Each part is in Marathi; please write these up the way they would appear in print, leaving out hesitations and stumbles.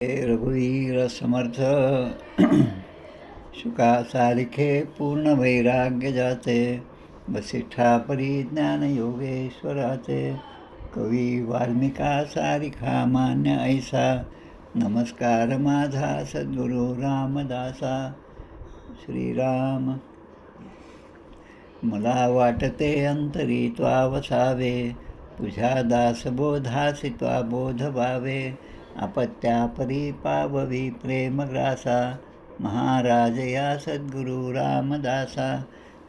रघुवीर समर्थ शुकासारिखे पूर्ण वैराग्य जाते, वसिष्ठा परिज्ञान योगेश्वराचे. कवी वाल्मिका सारिखा मान्य ऐसा, नमस्कार माझा सद्गुरू रामदासा. श्रीराम. मला वाटते अंतरी त्वा वसावे, तुझ्या दासबोधासी त्वा बोध व्हावे. अपत्या परिपाववी प्रेमग्रासा, महाराज या सद्गुरू रामदासा.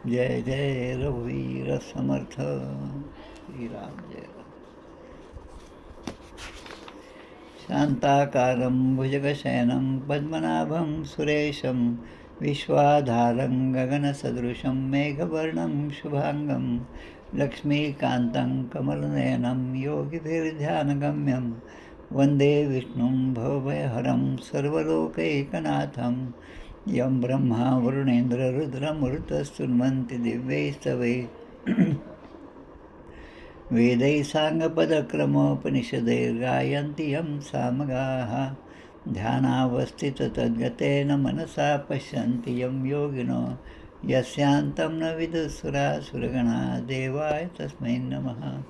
जय जय रघुवीर समर्थ. श्रीराम जय राम. शांताकारं भुजगशयनं पद्मनाभं सुरेशं, विश्वाधारं गगनसदृशं मेघवर्णं शुभांगं, लक्ष्मीकान्तं कमलनयनं योगिभिर्ध्यानगम्यं. वन्दे विष्णुं भवभयहरं सर्वलोकैकनाथं, यं ब्रह्मा वरुणेन्द्र रुद्रमरुतस्तुन्वन्ति दिव्यैस्तवै. वेदैः साङ्गपदक्रमोपनिषदैर्गायन्ति यं सामगाः, ध्यानावस्थिततद्गतेन मनसा पश्यन्ति यं योगिनो. यस्यान्तं न विदुःसुरासुरगणा, देवाय तस्मै नमः.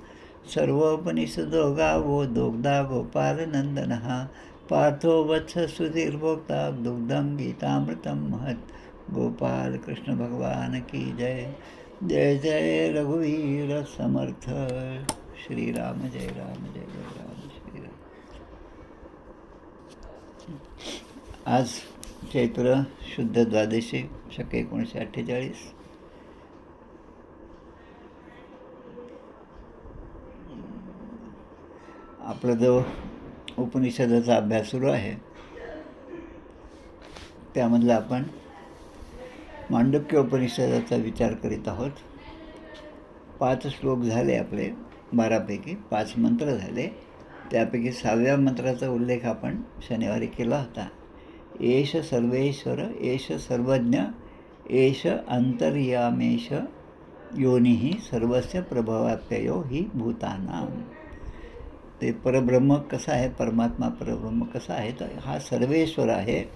सर्वोपनिषदो गावो दोग्धा गोपालनन्दनः, पार्थो वत्स सुधीर्भोक्ता दुग्धं गीतामृतं महत्. गोपाल कृष्ण भगवान की जय. जय जय रघुवीर समर्थ. श्रीराम जय राम जय जय राम. श्रीराम. आज चैत्र शुद्ध द्वादशी शके 1948. आपला जो उपनिषदाचा अभ्यास सुरू आहे त्यामधला आपण मांडुक्य उपनिषदाचा विचार करीत आहोत. 5 श्लोक झाले आपले, 12पैकी 5 मंत्र झाले. त्यापैकी 6व्या मंत्राचा उल्लेख आपण शनिवारी केला होता. एष सर्वेश्वर एष सर्वज्ञ एष अंतर्यामेश योनिः सर्वस्य प्रभवाप्ययो हि भूतानां. ते परब्रह्म कसं आहे, परमात्मा परब्रह्म कसा आहे, तर हा सर्वेश्वर आहे,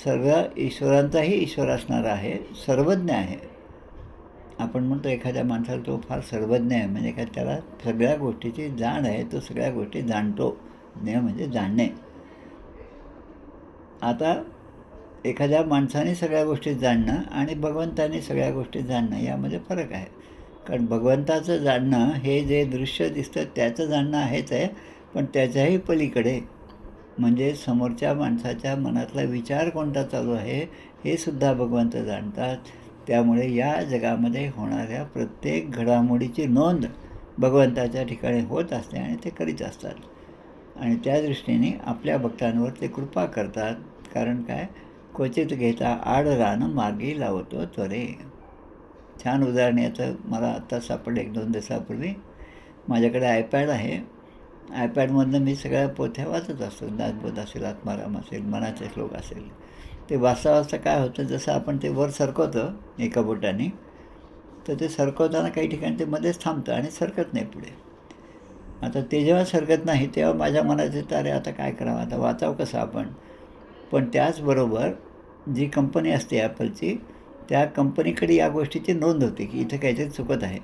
सर्व ईश्वरांचाही ईश्वर असणारा आहे, सर्वज्ञ आहे. आपण म्हणतो एखाद्या माणसाला तो फार सर्वज्ञ आहे, म्हणजे काय, त्याला सगळ्या गोष्टीची जाण आहे, तो सगळ्या गोष्टी जाणतो. ज्ञ म्हणजे जाणणे. आता एखाद्या माणसाने सगळ्या गोष्टी जाणणं आणि भगवंताने सगळ्या गोष्टी जाणणं यामध्ये फरक आहे. कारण भगवंताचं जाणणं हे जे दृश्य दिसतं त्याचं जाणणं आहेच आहे, पण त्याच्याही पलीकडे म्हणजे समोरच्या माणसाच्या मनातला विचार कोणता चालू आहे हे सुद्धा भगवंत जाणतात. त्यामुळे या जगामध्ये होणाऱ्या प्रत्येक घडामोडीची नोंद भगवंताच्या ठिकाणी होत असते आणि ते करीत असतात. आणि त्या दृष्टीने आपल्या भक्तांवर ते कृपा करतात. कारण काय, क्वचित घेता आड रान मार्गी लावतो त्वरे. छान उदाहरण याचं मला आत्ता सापडलं 1-2 दिवसापूर्वी. माझ्याकडे आयपॅड आहे. आयपॅडमधनं मी सगळ्या पोथ्या वाचत असतो. दासबोध असेल, आत्माराम असेल, मनाचे श्लोक असेल. ते वाचता वाचता काय होतं, जसं आपण ते वर सरकवतं एका बोटाने, तर ते सरकवताना काही ठिकाणी ते मध्येच थांबतं आणि सरकत नाही पुढे. आता ते जेव्हा सरकत नाही तेव्हा माझ्या मनाचे तारे आता काय करावं, आता वाचावं कसं आपण. पण त्याचबरोबर जी कंपनी असते ॲपलची, त्या कंपनीकडे या गोष्टीची नोंद होते की इथं काहीतरी चुकत आहे.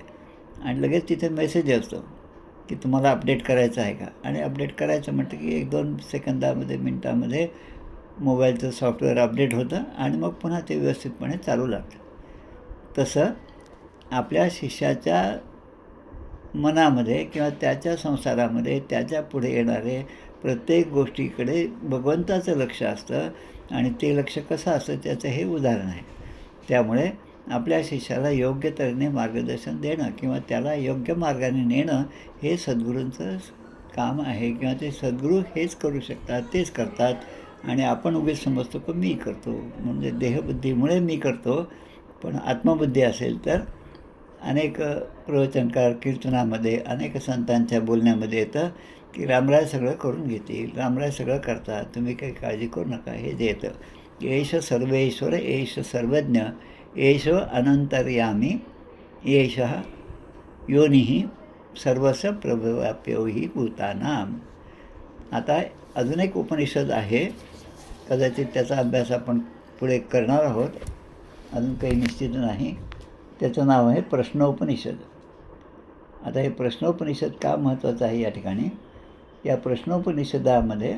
आणि लगेच तिथे मेसेज असतो की तुम्हाला अपडेट करायचं आहे का. आणि अपडेट करायचं म्हटलं की 1-2 सेकंदामध्ये मिनटामध्ये मोबाईलचं सॉफ्टवेअर अपडेट होतं आणि मग पुन्हा ते व्यवस्थितपणे चालू लागतं. तसं आपल्या शिष्याच्या मनामध्ये किंवा त्याच्या संसारामध्ये त्याच्या पुढे येणारे प्रत्येक गोष्टीकडे भगवंताचं लक्ष असतं. आणि ते लक्ष कसं असतं त्याचं हे उदाहरण आहे. त्यामुळे आपल्या शिष्याला योग्य तऱ्हेने मार्गदर्शन देणं किंवा त्याला योग्य मार्गाने नेणं हे सद्गुरूंचं काम आहे. किंवा ते सद्गुरू हेच करू शकतात, तेच करतात. आणि आपण उगीच समजतो की मी करतो, म्हणजे देहबुद्धीमुळे मी करतो. पण आत्मबुद्धी असेल तर अनेक प्रवचनकार कीर्तनामध्ये, अनेक संतांच्या बोलण्यामध्ये येतं की रामराय सगळं करून घेतील, रामराय सगळं करतात, तुम्ही काही काळजी करू नका, हे जे येतं. एष सर्वेश्वर एष सर्वज्ञ एष अनंतर्यामी एषः योनिः सर्वस्य प्रभवाप्यो हि भूतानां. आता अजून एक उपनिषद आहे, कदाचित त्याचा अभ्यास आपण पुढे करणार आहोत, अजून काही निश्चित नाही. त्याचं नाव आहे प्रश्नोपनिषद. आता हे प्रश्नोपनिषद का महत्त्वाचं आहे या ठिकाणी? या प्रश्नोपनिषदामध्ये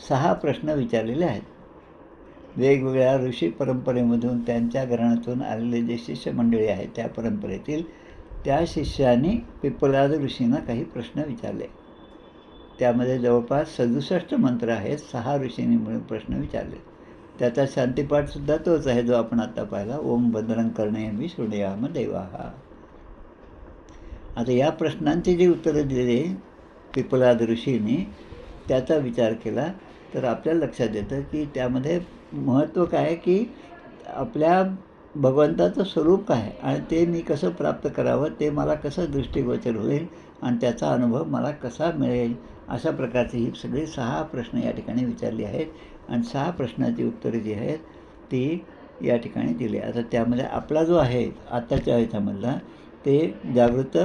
6 प्रश्न विचारलेले आहेत. वेगवेगळ्या ऋषी परंपरेमधून, त्यांच्या घराण्यातून आलेले जे शिष्य मंडळी आहेत त्या परंपरेतील, त्या शिष्यांनी पिप्पलाद ऋषींना काही प्रश्न विचारले. त्यामध्ये जवळपास 67 मंत्र आहेत. 6 ऋषींनी मिळून प्रश्न विचारले. त्याचा शांतिपाठसुद्धा तोच आहे जो आपण आत्ता पाहिला, ओम भद्रं कर्णेभिः शृणुयाम देवाः. आता या प्रश्नांची जी उत्तरं दिली पिप्पलाद ऋषींनी, त्याचा विचार केला तर आपल्याला लक्षात येतं की त्यामध्ये महत्त्व काय, की आपल्या भगवंताचं स्वरूप काय आणि ते मी कसं प्राप्त करावं, ते मला कसं दृष्टिगोचर होईल आणि त्याचा अनुभव मला कसा मिळेल, अशा प्रकारची ही सगळी 6 प्रश्न या ठिकाणी विचारली आहेत. आणि 6 प्रश्नाची उत्तरे जी आहेत ती या ठिकाणी दिली. आता त्यामध्ये आपला जो आहे आत्ताच्या ह्याच्यामधला, ते जागृत,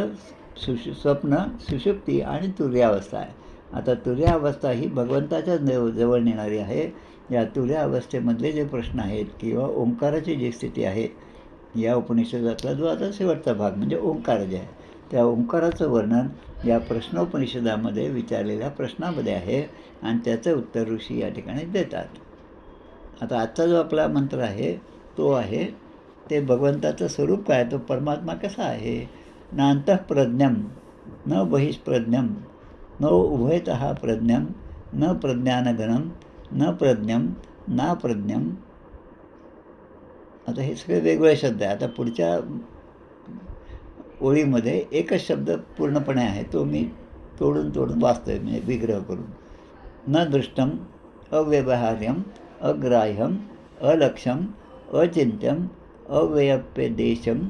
स्वप्न, सुषुप्ती आणि तुर्यावस्था आहे. आता तुर्यावस्था ही भगवंताच्या जवळ नेणारी आहे. या तुर्यावस्थेमधले जे प्रश्न आहेत किंवा ओंकाराची जी स्थिती आहे, या उपनिषदातला जो आता शेवटचा भाग म्हणजे ओंकार जे आहे, त्या ओंकाराचं वर्णन या प्रश्नोपनिषदामध्ये विचारलेल्या प्रश्नामध्ये आहे आणि त्याचं उत्तर ऋषी या ठिकाणी देतात. आता आजचा जो आपला मंत्र आहे तो आहे, ते भगवंताचं स्वरूप काय, तो परमात्मा कसा आहे. न अंतःप्रज्ञं न बहिष्प्रज्ञं न उभयतः प्रज्ञं न प्रज्ञानगणं न प्रज्ञं ना प्रज्ञं. आता हे सगळे वेगवेगळे शब्द आहे. आता पुढच्या ओळीमध्ये एकच शब्द पूर्णपणे आहे, तो मी तोडून वाचतो आहे, म्हणजे विग्रह करून. न दृष्टं अव्यवहार्यं अग्राह्यं अलक्ष्यं अचिंत्यं अव्यप्यदेशं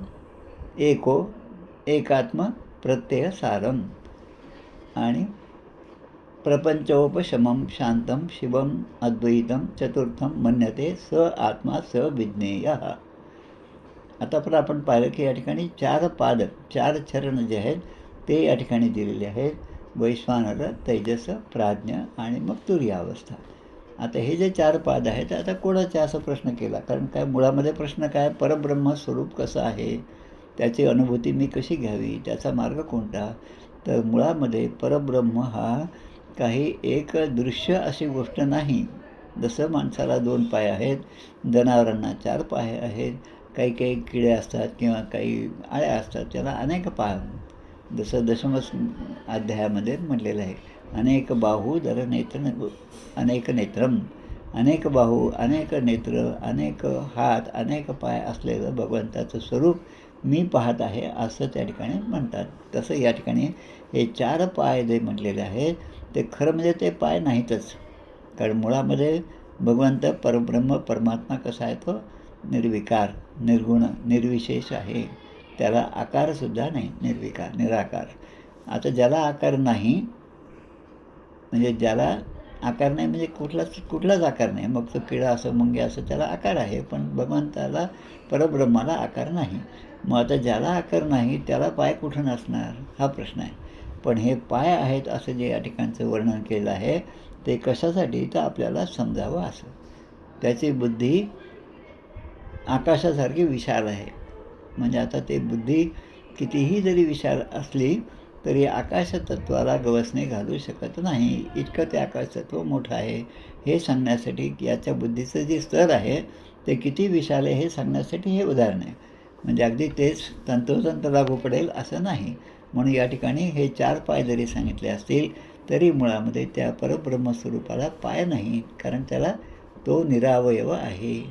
एको एकात्म प्रत्यय सारम. आणि प्रपंचोपशमं शांतं शिवम अद्वैतं चतुर्थं मन्यते स आत्मा स विज्ञेयः. आता पण आपण पाहिलं की या ठिकाणी 4 पाद, 4 चरण जे आहेत ते या ठिकाणी दिलेले आहेत. वैश्वानर, तेजस, प्राज्ञ आणि मग तुर्यावस्था. आता हे जे 4 पाद आहेत, आता कोणाचा असा प्रश्न केला, कारण काय मुळामध्ये प्रश्न काय, परब्रह्म स्वरूप कसं आहे, त्याची अनुभूती मी कशी घ्यावी, त्याचा मार्ग कोणता. तर मुळामध्ये परब्रह्म हा काही एक दृश्य अशी गोष्ट नाही. जसं माणसाला 2 पाय आहेत, जनावरांना 4 पाय आहेत, काही काही किडे असतात किंवा काही आळ्या असतात, त्याला अनेक पाय. जसं दशमस अध्यायामध्ये म्हटलेलं आहे, अनेक बाहू दर नेत्र अनेक नेत्रम. अनेक बाहू, अनेक नेत्र, अनेक हात, अनेक पाय असलेलं भगवंताचं स्वरूप मी पाहत आहे, असं त्या ठिकाणी म्हणतात. तसं या ठिकाणी हे 4 पाय जे म्हटलेले आहेत ते खरं म्हणजे ते पाय नाहीतच. कारण मुळामध्ये भगवंत परब्रह्म परमात्मा कसा आहे, तो निर्विकार, निर्गुण, निर्विशेष आहे. त्याला आकारसुद्धा नाही, निर्विकार, निराकार. आता ज्याला आकार नाही, म्हणजे ज्याला आकार नाही म्हणजे कुठलाच आकार नाही, मग तो किडा असं मुंग्या असं त्याला आकार आहे, पण भगवंताला परब्रह्माला आकार नाही. मग आता ज्याला आकार नाही त्याला पाय कुठून असणार, हा प्रश्न आहे. पण हे पाय आहेत असं जे या ठिकाणचं वर्णन केलं आहे ते कशासाठी, तर आपल्याला समजावं असं. त्याची बुद्धी आकाशासारखी विशाल आहे. म्हणजे आता ते बुद्धी कितीही जरी विशाल असली तरी आकाशतत्वाला गवसणे घालू शकत नाही, इतकं ते आकाशतत्व मोठं आहे. हे सांगण्यासाठी याच्या बुद्धीचं जे स्तर आहे ते किती विशाल आहे हे सांगण्यासाठी हे उदाहरण आहे. म्हणजे अगदी तेच तंतोतंत लागू पडेल असं नाही. म्हणून या ठिकाणी हे 4 पाय जरी सांगितले असतील तरी मुळामध्ये त्या परब्रह्मस्वरूपाला पाय नाही, कारण त्याला तो निरावयव आहे.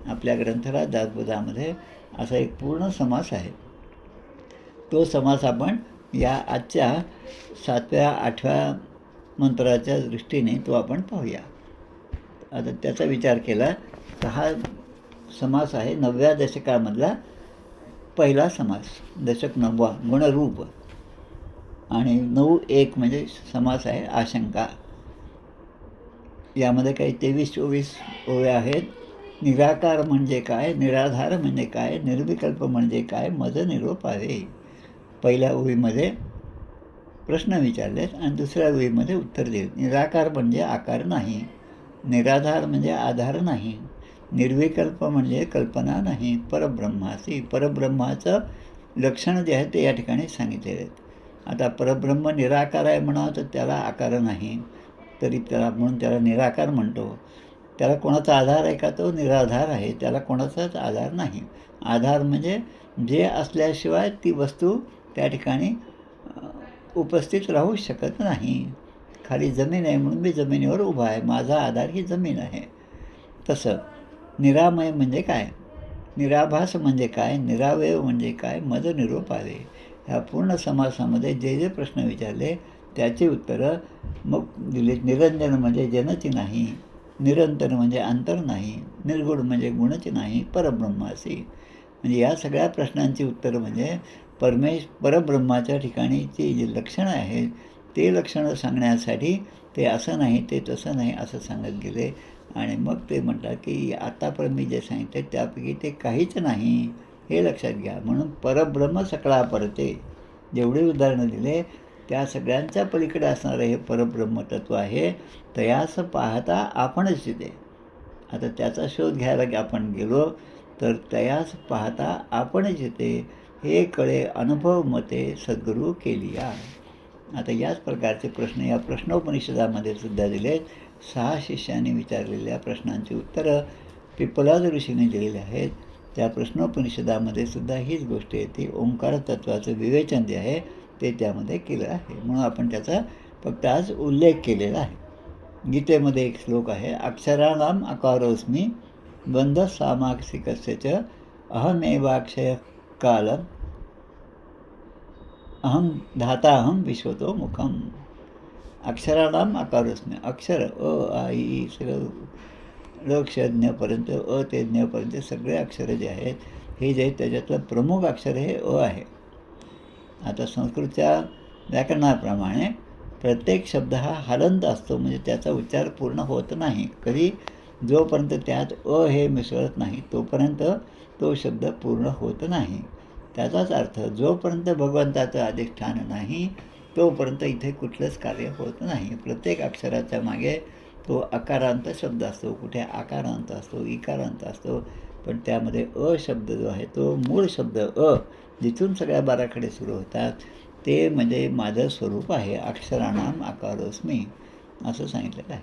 आपल्या ग्रंथाला दासबोधामध्ये असा एक पूर्ण समास आहे. तो समास आपण या आजच्या 7व्या 8व्या मंत्राच्या दृष्टीने तो आपण पाहूया. आता त्याचा विचार केला तर हा समास आहे 9व्या दशकामधला पहिला समास. दशक 9वा गुणरूप आणि 9-1 म्हणजे समास आहे आशंका. यामध्ये काही 23-24 ओव्या आहेत. निराकार म्हणजे काय, निराधार म्हणजे काय, निर्विकल्प म्हणजे काय, मज निरोप आहे. पहिल्या ओळीमध्ये प्रश्न विचारलेत आणि दुसऱ्या वेळीमध्ये उत्तर दिले. निराकार म्हणजे आकार नाही, निराधार म्हणजे आधार नाही, निर्विकल्प म्हणजे कल्पना नाही, परब्रह्मासी, परब्रह्माचं लक्षण जे आहे ते या ठिकाणी सांगितलेले आहेत. आता परब्रह्म निराकार आहे म्हणावं तर त्याला आकार नाही, तरी त्याला म्हणून त्याला निराकार म्हणतो. त्याला कोणाचा आधार आहे का? तो निराधार आहे, त्याला कोणाचाच आधार नाही. आधार म्हणजे जे असल्याशिवाय ती वस्तू त्या ठिकाणी उपस्थित राहू शकत नाही. खाली जमीन आहे म्हणून मी जमिनीवर उभा आहे, माझा आधार ही जमीन आहे. तसं निरामय म्हणजे काय, निराभास म्हणजे काय, निरावयव म्हणजे काय, मज निरोपावे, ह्या पूर्ण समासामध्ये जे जे प्रश्न विचारले त्याची उत्तरं मग दिली. निरंजन म्हणजे जनच नाही, निरंतर म्हणजे अंतर नाही, निर्गुण म्हणजे गुणच नाही, परब्रह्मासी. म्हणजे या सगळ्या प्रश्नांची उत्तरं म्हणजे परब्रह्माच्या ठिकाणीची जी लक्षणं आहेत ते लक्षणं सांगण्यासाठी ते असं नाही, ते तसं नाही असं सांगत गेले. आणि मग ते म्हणतात की आतापर्यंत मी जे सांगितले त्यापैकी ते काहीच नाही हे लक्षात घ्या. म्हणून परब्रह्म सकळा परते, जेवढे उदाहरणं दिले त्या सगळ्यांच्या पलीकडे असणारं हे परब्रह्म तत्व आहे. तयास पाहता आपणच तिथे. आता त्याचा शोध घ्यायला आपण गेलो तर तयास पाहता आपणच येते, हे कळे अनुभव मते सद्गुरू केलिया. आता याच प्रकारचे प्रश्न या प्रश्नोपनिषदामध्ये सुद्धा दिलेत. 6 शिष्यांनी विचारलेल्या प्रश्नांची उत्तरं पिपलाद ऋषीने दिलेली आहेत. त्या प्रश्नोपनिषदामध्ये सुद्धा हीच गोष्ट येते. ओंकार तत्त्वाचं विवेचन जे आहे ते त्यामध्ये केलं आहे, म्हणून आपण त्याचा फक्त आज उल्लेख केलेला आहे. गीतेमध्ये एक श्लोक आहे, अक्षराणाम अकारोस्मी बंध सामासिकस्य च अहमेवाक्षय कालम अहम धाताहम विश्वतो मुखम. अक्षराणाम अकारोस्मी, अक्षर अ आ इ सगळं लक्षज्ञपर्यंत अ ते ज्ञपर्यंत सगळे अक्षरं जे आहेत हे जे त्याच्यातलं प्रमुख अक्षर हे अ आहे. आता संस्कृतच्या व्याकरणाप्रमाणे प्रत्येक शब्द हा हलंत असतो, म्हणजे त्याचा उच्चार पूर्ण होत नाही. कधी जोपर्यंत त्यात अ हे मिसळत नाही तोपर्यंत तो शब्द पूर्ण होत नाही. त्याचाच अर्थ जोपर्यंत भगवंताचं अधिष्ठान नाही तोपर्यंत इथे कुठलंच कार्य होत नाही. प्रत्येक अक्षराच्या मागे तो अकारांत शब्द असतो, कुठे आकारांत असतो, इकारांत असतो. पण त्यामध्ये अ शब्द जो आहे तो मूळ शब्द अ, जिथून सगळ्या बाराखडे सुरू होतात ते म्हणजे माझं स्वरूप आहे. अक्षराणाम आकारोस्मी असं सांगितलेलं आहे.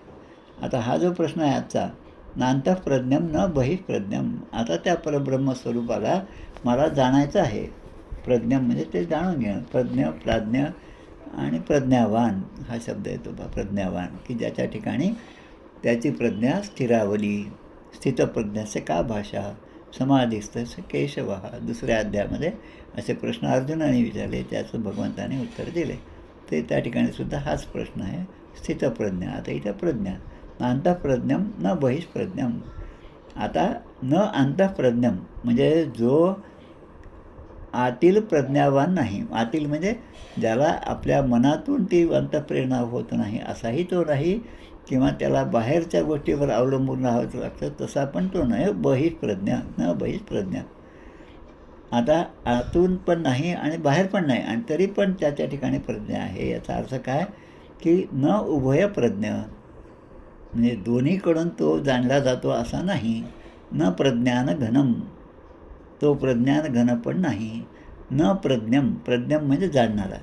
आता हा जो प्रश्न आहे आजचा, नांतःप्रज्ञम न बहिःप्रज्ञम. आता त्या परब्रह्म स्वरूपाला मला जाणायचं आहे. प्रज्ञम म्हणजे ते जाणून घेणं. प्रज्ञ, प्राज्ञ आणि प्रज्ञावान हा शब्द येतो बा, प्रज्ञावान, की ज्याच्या ठिकाणी त्याची प्रज्ञा स्थिरावली. स्थितप्रज्ञस्य का भाषा, समाधिस्थस्य केशव. दुसऱ्या अध्यायामध्ये असे प्रश्न अर्जुनाने विचारले, त्याचं भगवंताने उत्तर दिले. ते त्या ठिकाणी सुद्धा हाच प्रश्न आहे, स्थितप्रज्ञा. आता इथं प्रज्ञा, अंतःप्रज्ञम न बहिःप्रज्ञम. आता न अंतःप्रज्ञम म्हणजे जो आतील प्रज्ञावान नाही. आतील म्हणजे ज्याला आपल्या मनातून ती अंतःप्रेरणा होत नाही असाही तो नाही, किंवा त्याला बाहेरच्या गोष्टीवर अवलंबून राहावं लागतं तसा पण तो नाही. बहिःप्रज्ञा, न बहिःप्रज्ञा. आता आतून पण नाही आणि बाहेर पण नाही आणि तरी पण त्याच्या ठिकाणी प्रज्ञा आहे. याचा अर्थ काय की न उभय प्रज्ञ, म्हणजे दोन्हीकडून तो जाणला जातो असा नाही. न प्रज्ञान घनम, तो प्रज्ञान घन पण नाही. न प्रज्ञम, प्रज्ञम म्हणजे जाणणारा.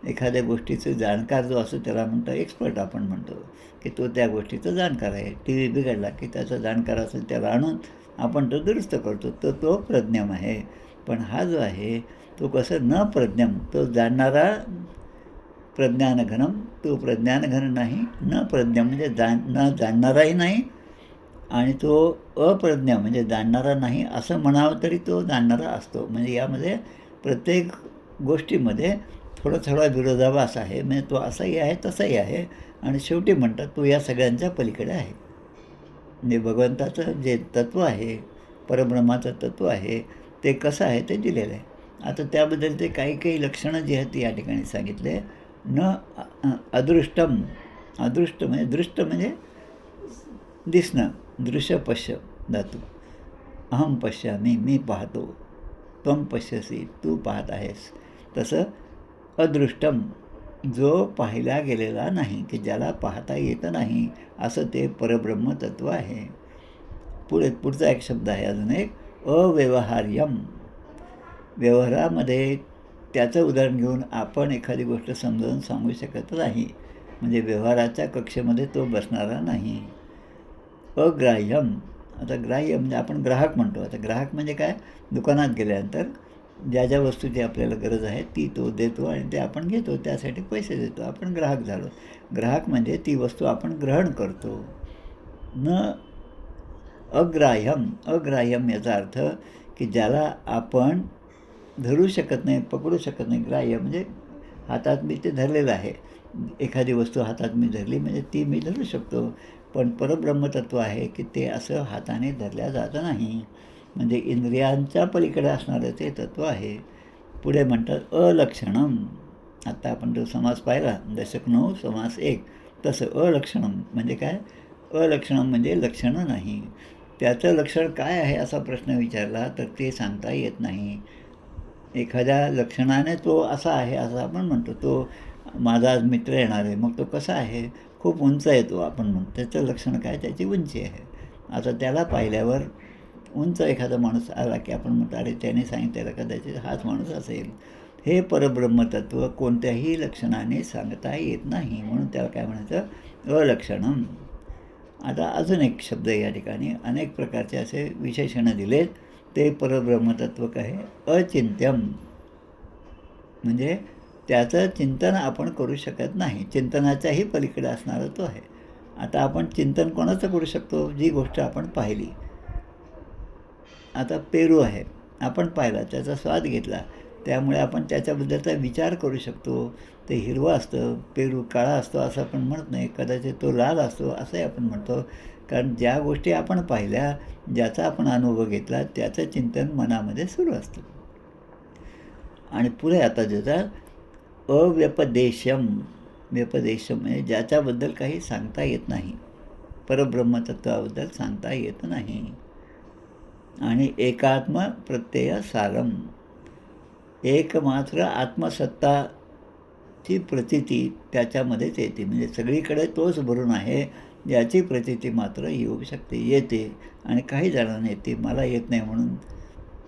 एखाद्या गोष्टीचं जाणकार जो असतो त्याला म्हणतो एक्सपर्ट आपण म्हणतो, की तो त्या गोष्टीचा जाणकार आहे. टी व्ही बिघडला की त्याचा जाणकार असेल त्याला आणून आपण तो दुरुस्त करतो, तर तो प्रज्ञम आहे. पण हा जो आहे तो कसं न प्रज्ञम, तो जाणणारा प्रज्ञानघनम, तो प्रज्ञानघन नाही. न प्रज्ञ म्हणजे न जाणणाराही नाही आणि तो अप्रज्ञ म्हणजे जाणणारा नाही असं म्हणावं तरी तो जाणणारा असतो. म्हणजे यामध्ये प्रत्येक गोष्टीमध्ये थोडा थोडा विरोधाभास आहे. म्हणजे तो असाही आहे तसाही आहे आणि शेवटी म्हणतात तो या सगळ्यांच्या पलीकडे आहे. म्हणजे भगवंताचं जे तत्त्व आहे, परब्रह्माचं तत्त्व आहे ते कसं आहे ते दिलेलं आहे. आता त्याबद्दल ते काही काही लक्षणं जी आहेत ती या ठिकाणी सांगितले. न अदृष्टम, अदृष्ट म्हणजे दृष्ट म्हणजे दिसणं, दृश्य पश्य धातू. अहम पश्यामी, मी पाहतो. त्वम पश्यसी, तू पाहत आहेस. तसं अदृष्टम जो पाहिला गेलेला नाही, की ज्याला पाहता येत नाही, असं ते परब्रह्म तत्व आहे. पुढचा एक शब्द आहे अजून एक, अव्यवहार्यम. व्यवहारामध्ये त्याचं उदाहरण घेऊन आपण एखादी गोष्ट समजावून सांगू शकत नाही, म्हणजे व्यवहाराच्या कक्षेमध्ये तो बसणारा नाही. अग्राह्यम. आता ग्राह्य म्हणजे आपण ग्राहक म्हणतो. आता ग्राहक म्हणजे काय, दुकानात गेल्यानंतर ज्या ज्या वस्तूची आपल्याला गरज आहे ती तो देतो आणि ते आपण घेतो, त्यासाठी पैसे देतो, आपण ग्राहक झालो. ग्राहक म्हणजे ती वस्तू आपण ग्रहण करतो. न अग्राह्यम याचा अर्थ की ज्याला आपण धरू शकत नाही, पकडू शकत नाही. ग्राह्य म्हणजे हातात मी ते धरलेलं आहे, एखादी वस्तू हातात मी धरली म्हणजे ती मी धरू शकतो. पण परब्रह्मतत्व आहे की ते असं हाताने धरल्या जात नाही, म्हणजे इंद्रियांच्या पलीकडे असणारं ते तत्व आहे. पुढे म्हणतात अलक्षणम. आत्ता आपण तो समास पाहिला, दशक 9 समास 1. तसं अलक्षणम म्हणजे काय, अलक्षणम म्हणजे लक्षणं नाही. त्याचं लक्षण काय आहे असा प्रश्न विचारला तर ते सांगता येत नाही. एखाद्या लक्षणाने तो असा आहे असं आपण म्हणतो. तो माझा आज मित्र येणार आहे, मग तो कसा आहे, खूप उंच येतो आपण म्हणतो, त्याचं लक्षण काय, त्याची उंची आहे. आता त्याला पाहिल्यावर उंच एखादा माणूस आला की आपण म्हणतो अरे त्याने सांगितलेलं कदाचित हाच माणूस असेल. हे परब्रह्मतत्व कोणत्याही लक्षणाने सांगता येत नाही, म्हणून त्याला काय म्हणायचं, अलक्षणम. आता अजून एक शब्द या ठिकाणी अनेक प्रकारचे असे विशेषणं दिलेत. ते परब्रह्मतत्व काय, अचिंत्यम. म्हणजे त्याचं चिंतन आपण करू शकत नाही, चिंतनाच्याही पलीकडे असणारा तो आहे. आता आपण चिंतन कोणाचं करू शकतो, जी गोष्ट आपण पाहिली. आता पेरू आहे, आपण पाहिला, त्याचा स्वाद घेतला, त्यामुळे आपण त्याच्याबद्दलचा विचार करू शकतो. ते हिरवं असतं, पेरू काळा असतो असं आपण म्हणत नाही, कदाचित तो लाल असतो असंही आपण म्हणतो. कारण ज्या गोष्टी आपण पाहिल्या, ज्याचा आपण अनुभव घेतला, त्याचं चिंतन मनामध्ये सुरू असतं. आणि पुढे आता ज्याचा अव्यपदेशम. व्यपदेशम म्हणजे ज्याच्याबद्दल काही सांगता येत नाही, परब्रह्मतत्वाबद्दल सांगता येत नाही. आणि एकात्म प्रत्यय सारम. एकमात्र आत्मसत्ताची प्रतीती त्याच्यामध्येच येते, म्हणजे सगळीकडे तोच भरून आहे याची प्रतीती मात्र येऊ शकते, येते. आणि काही जणांना येते, मला येत नाही म्हणून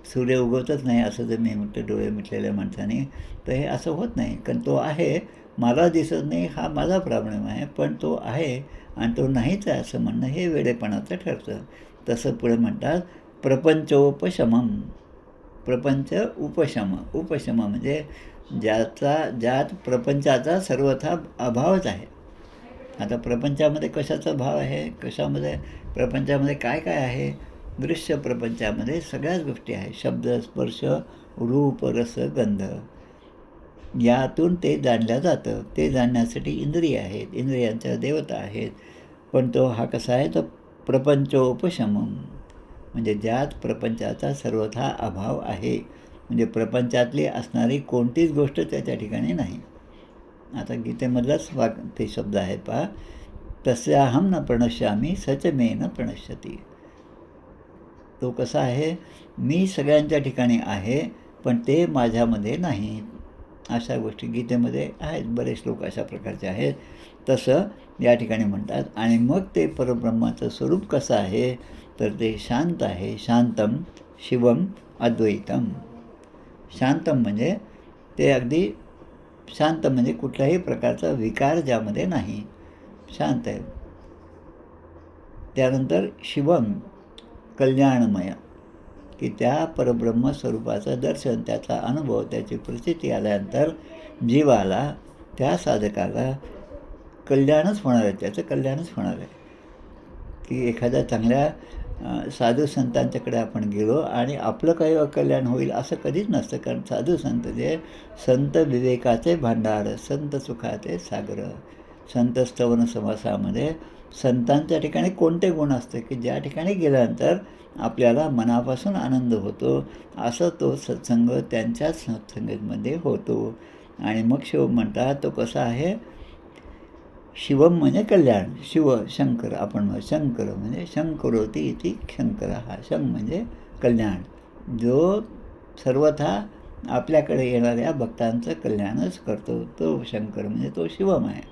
सूर्य उगवतच नाही असं जर मी म्हटलं डोळे मिटलेल्या माणसाने, तर हे असं होत नाही. कारण तो आहे, मला दिसत नाही हा माझा प्रॉब्लेम आहे, पण तो आहे आणि तो नाहीच आहे असं म्हणणं हे वेडेपणाचं ठरतं. तसं पुढे म्हणतात प्रपंचोपशमम. प्रपंच उपशम. उपशम म्हणजे ज्यात प्रपंचाचा सर्वथा अभावच आहे. आता प्रपंचामध्ये कशाचा भाव आहे, कशामध्ये, प्रपंचामध्ये काय काय आहे, दृश्य प्रपंचामध्ये सगळ्याच गोष्टी आहेत, शब्द, स्पर्श, रूप, रस, गंध. यातून ते जाणल्या जातं. ते जाणण्यासाठी इंद्रिय आहेत, इंद्रियांच्या देवता आहेत. पण तो हा कसा आहे, तर प्रपंचोपशमम म्हणजे ज्यात प्रपंचाचा सर्वथा अभाव आहे, म्हणजे प्रपंचातली असणारी कोणतीच गोष्ट त्याच्या ठिकाणी नाही. आता गीतेमधलाच ते शब्द आहेत पहा, तस्याहम न प्रणश्यामी सच मे न प्रणश्यती. तो कसा आहे, मी सगळ्यांच्या ठिकाणी आहे पण ते माझ्यामध्ये नाही. अशा गोष्टी गीतेमध्ये आहेत, बरेच श्लोक अशा प्रकारचे आहेत. तसं या ठिकाणी म्हणतात. आणि मग ते परब्रह्माचं स्वरूप कसं आहे, तर ते शांत आहे. शांतम शिवम अद्वैतम. शांतम म्हणजे ते अगदी शांत, म्हणजे कुठल्याही प्रकारचा विकार ज्यामध्ये नाही, शांत आहे. त्यानंतर शिवम कल्याणमय, की त्या परब्रह्म स्वरूपाचं दर्शन, त्याचा अनुभव, त्याची प्रचिती आल्यानंतर जीवाला, त्या साधकाला कल्याणच होणार आहे, त्याचं कल्याणच होणार आहे. की एखाद्या चांगल्या साधू संतांच्याकडे आपण गेलो आणि आपलं काही अकल्याण होईल असं कधीच नसतं. कारण साधू संत जे संत विवेकाचे भांडार, संत सुखाचे सागर. संत स्तवन समासामध्ये संतांच्या ठिकाणी कोणते गुण असते की ज्या ठिकाणी गेल्यानंतर आपल्याला मनापासून आनंद होतो, असं तो सत्संग त्यांच्याच सत्संगमध्ये होतो. आणि मग शिव म्हणतात तो कसा आहे, शिवम म्हणजे कल्याण, शिव शंकर, आपण शंकर म्हणजे शंकरोती इति शंकर. हा शं म्हणजे कल्याण, जो सर्वथा आपल्याकडे येणाऱ्या भक्तांचं कल्याणच करतो. तो शंकर म्हणजे तो शिवम आहे.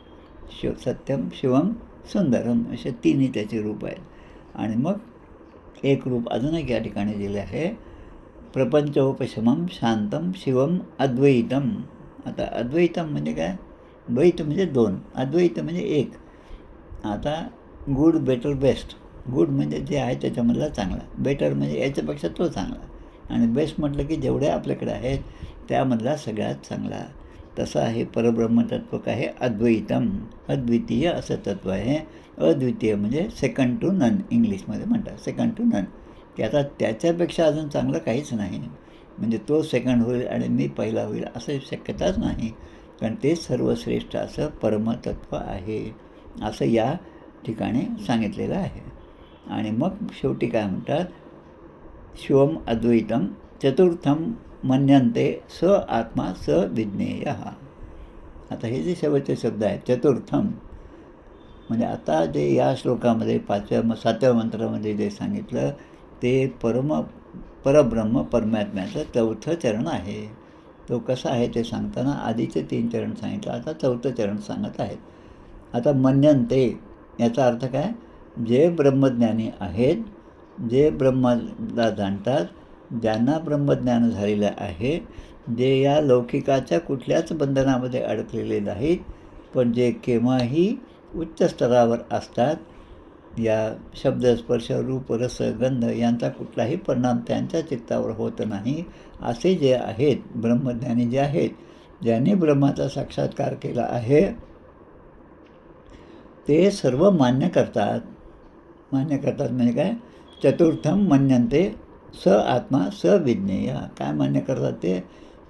सत्यम शिवम सुंदरम असे तिन्ही त्याचे रूप आहेत. आणि मग एक रूप अजून एक या ठिकाणी दिले आहे, प्रपंचोपशमम शांतम शिवम अद्वैतम. आता अद्वैतम म्हणजे काय? द्वैत म्हणजे दोन, अद्वैत म्हणजे एक. आता गुड, बेटर, बेस्ट. गुड म्हणजे जे आहे त्याच्यामधला चांगला, बेटर म्हणजे याच्यापेक्षा तो चांगला, आणि बेस्ट म्हटलं की जेवढे आपल्याकडे आहेत त्यामधला सगळ्यात चांगला. तसं आहे परब्रह्मतत्व काय आहे? अद्वैतम, अद्वितीय असं तत्व आहे. अद्वितीय म्हणजे सेकंड टू नन इंग्लिशमध्ये म्हणतात, सेकंड टू नन, की आता त्याच्यापेक्षा अजून चांगलं काहीच नाही. म्हणजे तो सेकंड होईल आणि मी पहिला होईल असं शक्यताच नाही, कारण ते सर्वश्रेष्ठ असं परमतत्व आहे असं या ठिकाणी सांगितलेलं आहे. आणि मग शेवटी काय म्हणतात? शिवम अद्वैतम चतुर्थम मन्यन्ते स आत्मा स विज्ञेय. आता हे जे शेवटचे शब्द आहेत चतुर्थम, म्हणजे आता जे या श्लोकामध्ये 7व्या मंत्रामध्ये जे सांगितलं ते परब्रह्म परमात्म्याचं चौथं चरण आहे. तो कसा आहे ते सांगताना आधीचे 3 चरण सांगितलं, आता 4थं चरण सांगत आहेत. आता मन्यन्ते याचा अर्थ काय? जे ब्रह्मज्ञानी आहेत, जे ब्रह्माला जाणतात, ज्यांना ब्रह्मज्ञान झालेलं आहे, जे या लौकिकाच्या कुठल्याच बंधनामध्ये अडकलेले नाहीत, पण जे केव्हाही उच्च स्तरावर असतात, या शब्द, स्पर्श, रूप, रस, गंध यांचा कुठलाही परिणाम त्यांच्या चित्तावर होत नाही, असे जे आहेत ब्रह्मज्ञानी, जे आहेत, ज्यांनी ब्रह्माचा साक्षात्कार केला आहे, ते सर्व मान्य करतात. मान्य करतात म्हणजे काय? चतुर्थम मन्यन्ते स आत्मा स विज्ञेय. काय मान्य करतात ते?